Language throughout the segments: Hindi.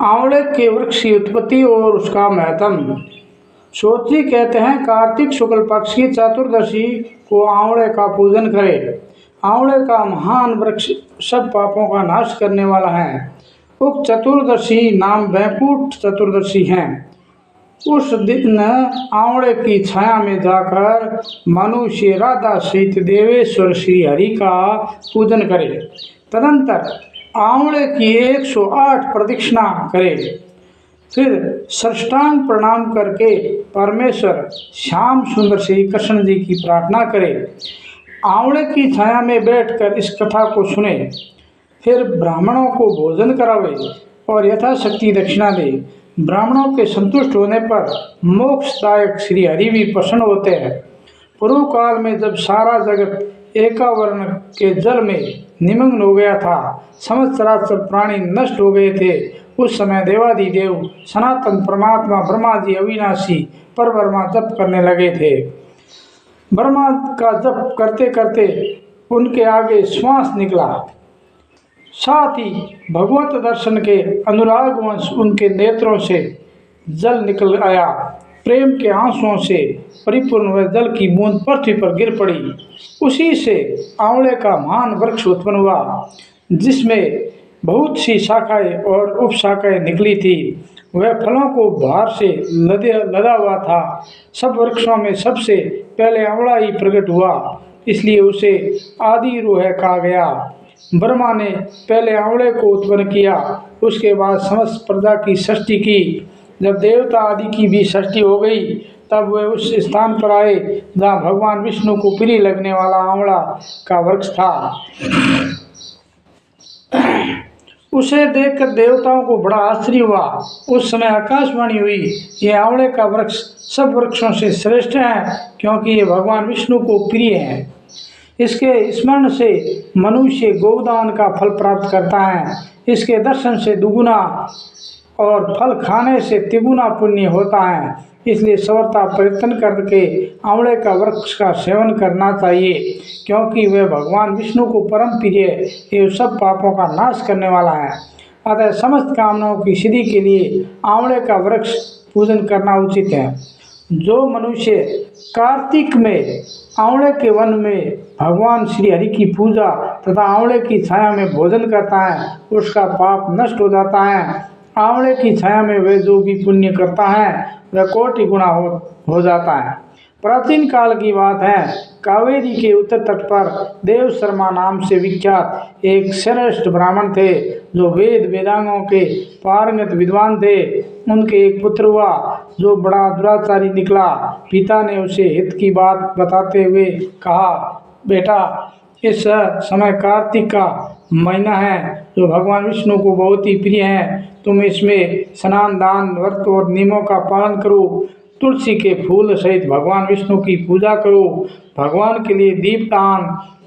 आंवले के वृक्ष की उत्पत्ति और उसका महत्व। श्रोत्री कहते हैं, कार्तिक शुक्ल पक्ष की चतुर्दशी को आंवले का पूजन करें। आंवले का महान वृक्ष सब पापों का नाश करने वाला है। उक्त चतुर्दशी नाम वैकुंठ चतुर्दशी है। उस दिन आंवले की छाया में जाकर मनुष्य राधा सहित देवेश्वर श्री हरि का पूजन करे। तदंतर आंवले की 108 प्रदक्षिणा करे। फिर साष्टांग प्रणाम करके परमेश्वर श्याम सुंदर श्री कृष्ण जी की प्रार्थना करे। आंवले की छाया में बैठकर इस कथा को सुने। फिर ब्राह्मणों को भोजन करावे और यथाशक्ति दक्षिणा दे। ब्राह्मणों के संतुष्ट होने पर मोक्षदायक श्री हरि भी प्रसन्न होते हैं। पूर्व काल में जब सारा जगत एकावर्ण के जल में निमग्न हो गया था, समस्त चराचर प्राणी नष्ट हो गए थे, उस समय देवादिदेव सनातन परमात्मा ब्रह्मा जी अविनाशी पर ब्रह्मा जप करने लगे थे। ब्रह्मा का जप करते करते उनके आगे श्वास निकला। साथ ही भगवत दर्शन के अनुराग वंश उनके नेत्रों से जल निकल आया। प्रेम के आंसुओं से परिपूर्ण वह जल की बूंद पृथ्वी पर गिर पड़ी। उसी से आंवले का महान वृक्ष उत्पन्न हुआ, जिसमें बहुत सी शाखाएं और उपशाखाएं निकली थी। वह फलों को भार से लदा हुआ था। सब वृक्षों में सबसे पहले आंवला ही प्रकट हुआ, इसलिए उसे आदि रूह कहा गया। ब्रह्मा ने पहले आंवले को उत्पन्न किया, उसके बाद समस्त प्रजा की सृष्टि की। जब देवता आदि की भी सृष्टि हो गई, तब वे उस स्थान पर आए जहाँ भगवान विष्णु को प्रिय लगने वाला आंवला का वृक्ष था। उसे देखकर देवताओं को बड़ा आश्चर्य हुआ। उस समय आकाशवाणी हुई, ये आंवले का वृक्ष सब वृक्षों से श्रेष्ठ है, क्योंकि ये भगवान विष्णु को प्रिय है। इसके स्मरण से मनुष्य गोदान का फल प्राप्त करता है। इसके दर्शन से दुगुना और फल खाने से तिगुना पुण्य होता है। इसलिए सर्वथा प्रयत्न करके आंवले का वृक्ष का सेवन करना चाहिए, क्योंकि वह भगवान विष्णु को परम प्रिय एवं सब पापों का नाश करने वाला है। अतः समस्त कामनाओं की सिद्धि के लिए आंवले का वृक्ष पूजन करना उचित है। जो मनुष्य कार्तिक में आंवले के वन में भगवान श्री हरि की पूजा तथा आंवले की छाया में भोजन करता है, उसका पाप नष्ट हो जाता है। आंवले की छाया में वह जो भी पुण्य करता है वह कोटि गुना हो जाता है। प्राचीन काल की बात है, कावेरी के उत्तर तट पर देव शर्मा नाम से विख्यात एक श्रेष्ठ ब्राह्मण थे, जो वेद वेदांगों के पारंगत विद्वान थे। उनके एक पुत्र हुआ, जो बड़ा दुराचारी निकला। पिता ने उसे हित की बात बताते हुए कहा, बेटा, इस समय कार्तिक का महीना है, जो भगवान विष्णु को बहुत ही प्रिय है। तुम इसमें स्नान, दान, व्रत और नियमों का पालन करो। तुलसी के फूल सहित भगवान विष्णु की पूजा करो। भगवान के लिए दीपदान,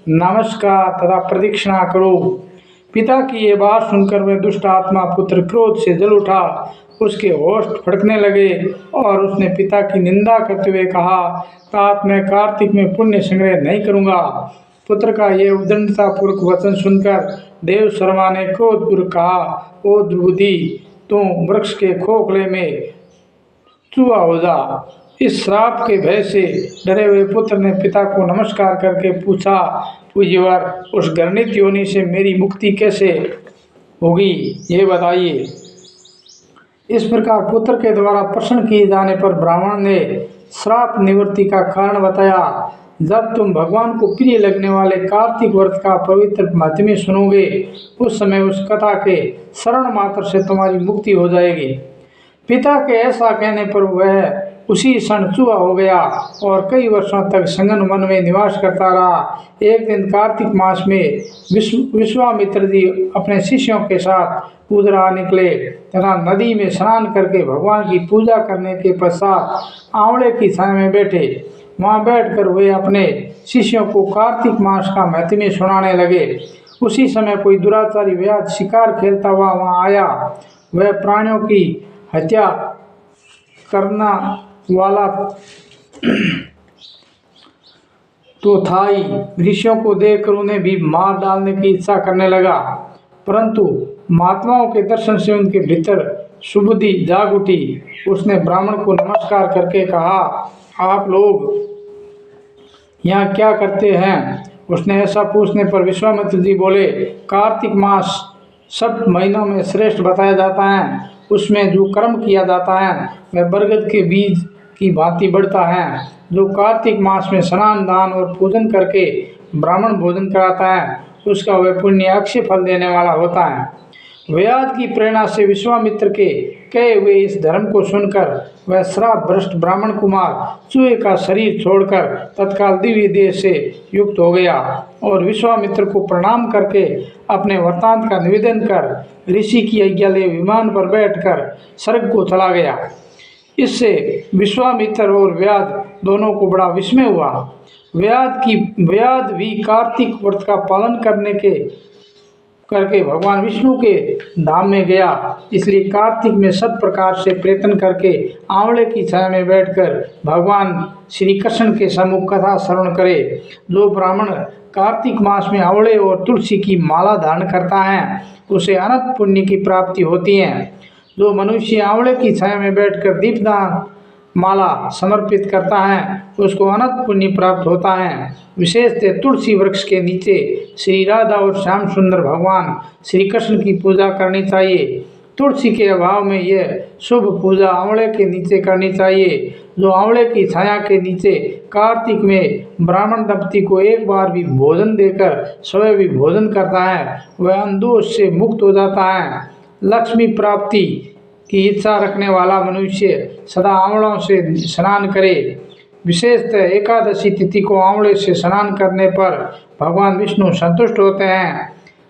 नमस्कार तथा प्रदक्षिणा करो। पिता की ये बात सुनकर वह दुष्ट आत्मा पुत्र क्रोध से जल उठा। उसके होश फड़कने लगे और उसने पिता की निंदा करते हुए कहा, तात मैं कार्तिक में पुण्य संग्रह नहीं करूँगा। पुत्र का यह उद्दंडतापूर्वक वचन सुनकर देव शर्मा ने क्रोधपूर्वक कहा, ओ द्रुपदी, तुम वृक्ष के खोखले में चूहा हो जा। इस श्राप के भय से डरे हुए पुत्र ने पिता को नमस्कार करके पूछा, पूज्यवर, उस घृणित योनि से मेरी मुक्ति कैसे होगी, ये बताइए। इस प्रकार पुत्र के द्वारा प्रश्न किए जाने पर ब्राह्मण ने श्राप निवृत्ति का कारण बताया। जब तुम भगवान को प्रिय लगने वाले कार्तिक व्रत का पवित्र महात्म्य सुनोगे, उस समय उस कथा के श्रवण मात्र से तुम्हारी मुक्ति हो जाएगी। पिता के ऐसा कहने पर वह उसी क्षण चूहा हो गया और कई वर्षों तक संगन वन में निवास करता रहा। एक दिन कार्तिक मास में विश्वामित्र जी अपने शिष्यों के साथ उधरा निकले तथा नदी में स्नान करके भगवान की पूजा करने के पश्चात आंवले की छाया में बैठे। वहां बैठकर वे अपने शिष्यों को कार्तिक मास का महत्म्य सुनाने लगे। उसी समय कोई दुराचारी व्याध शिकार खेलता हुआ वहां आया। वह प्राणियों की हत्या करना वाला तो था ही, ऋषियों को देखकर उन्हें भी मार डालने की इच्छा करने लगा, परंतु महात्माओं के दर्शन से उनके भीतर सुबुद्धि जाग उठी। उसने ब्राह्मण को नमस्कार करके कहा, आप लोग यहाँ क्या करते हैं? उसने ऐसा पूछने पर विश्वामित्र जी बोले, कार्तिक मास सब महीनों में श्रेष्ठ बताया जाता है। उसमें जो कर्म किया जाता है वह बरगद के बीज की भांति बढ़ता है। जो कार्तिक मास में स्नान दान और पूजन करके ब्राह्मण भोजन कराता है उसका वह पुण्य अक्षय फल देने वाला होता है। व्याध की प्रेरणा से विश्वामित्र के कहे हुए इस धर्म को सुनकर वह श्राप भ्रष्ट ब्राह्मण कुमार चूहे का शरीर छोड़कर तत्काल दिव्य देह से युक्त हो गया और विश्वामित्र को प्रणाम करके अपने वृत्तांत का निवेदन कर ऋषि की आज्ञा ले विमान पर बैठकर स्वर्ग को चला गया। इससे विश्वामित्र और व्याध दोनों को बड़ा विस्मय हुआ। व्याध भी कार्तिक व्रत का पालन करके भगवान विष्णु के धाम में गया। इसलिए कार्तिक में सब प्रकार से प्रयत्न करके आंवले की छाया में बैठकर भगवान श्री कृष्ण के सम्मुख कथा श्रवण करे। जो ब्राह्मण कार्तिक मास में आंवले और तुलसी की माला धारण करता है उसे अनंत पुण्य की प्राप्ति होती है। जो मनुष्य आंवले की छाया में बैठकर दीपदान माला समर्पित करता है उसको अनंत पुण्य प्राप्त होता है। विशेषतः तुलसी वृक्ष के नीचे श्री राधा और श्याम सुंदर भगवान श्री कृष्ण की पूजा करनी चाहिए। तुलसी के अभाव में यह शुभ पूजा आंवले के नीचे करनी चाहिए। जो आंवले की छाया के नीचे कार्तिक में ब्राह्मण दंपति को एक बार भी भोजन देकर स्वयं भी भोजन करता है वह अंधोष से मुक्त हो जाता है। लक्ष्मी प्राप्ति की इच्छा रखने वाला मनुष्य सदा आंवलों से स्नान करे। विशेषतः एकादशी तिथि को आंवले से स्नान करने पर भगवान विष्णु संतुष्ट होते हैं।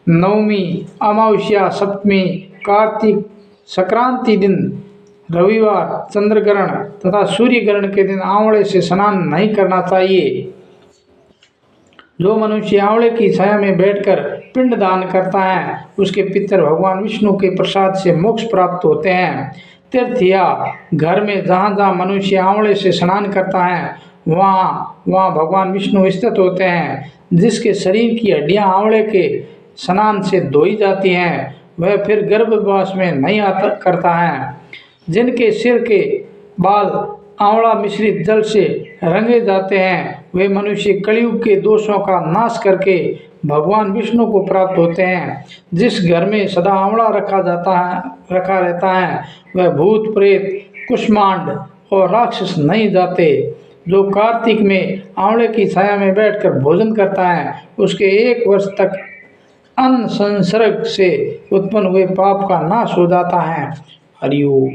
नवमी, अमावस्या, सप्तमी, कार्तिक संक्रांति दिन, रविवार, चंद्रग्रहण तथा सूर्य ग्रहण के दिन आंवले से स्नान नहीं करना चाहिए। जो मनुष्य आंवले की छाया में बैठकर पिंड दान करता है उसके पितर भगवान विष्णु के प्रसाद से मोक्ष प्राप्त होते हैं। तीर्थ या घर में जहाँ जहाँ मनुष्य आंवले से स्नान करता है वहाँ भगवान विष्णु स्थित होते हैं। जिसके शरीर की हड्डियाँ आंवले के स्नान से धोई जाती हैं वह फिर गर्भवास में नहीं करता है। जिनके सिर के बाल आंवला मिश्रित जल से रंगे जाते हैं वे मनुष्य कलयुग के दोषों का नाश करके भगवान विष्णु को प्राप्त होते हैं। जिस घर में सदा आंवला रखा रहता है वह भूत प्रेत कुष्मांड और राक्षस नहीं जाते। जो कार्तिक में आंवले की छाया में बैठकर भोजन करता है उसके 1 वर्ष तक अन्न संसर्ग से उत्पन्न हुए पाप का नाश हो जाता है। हरि ओम।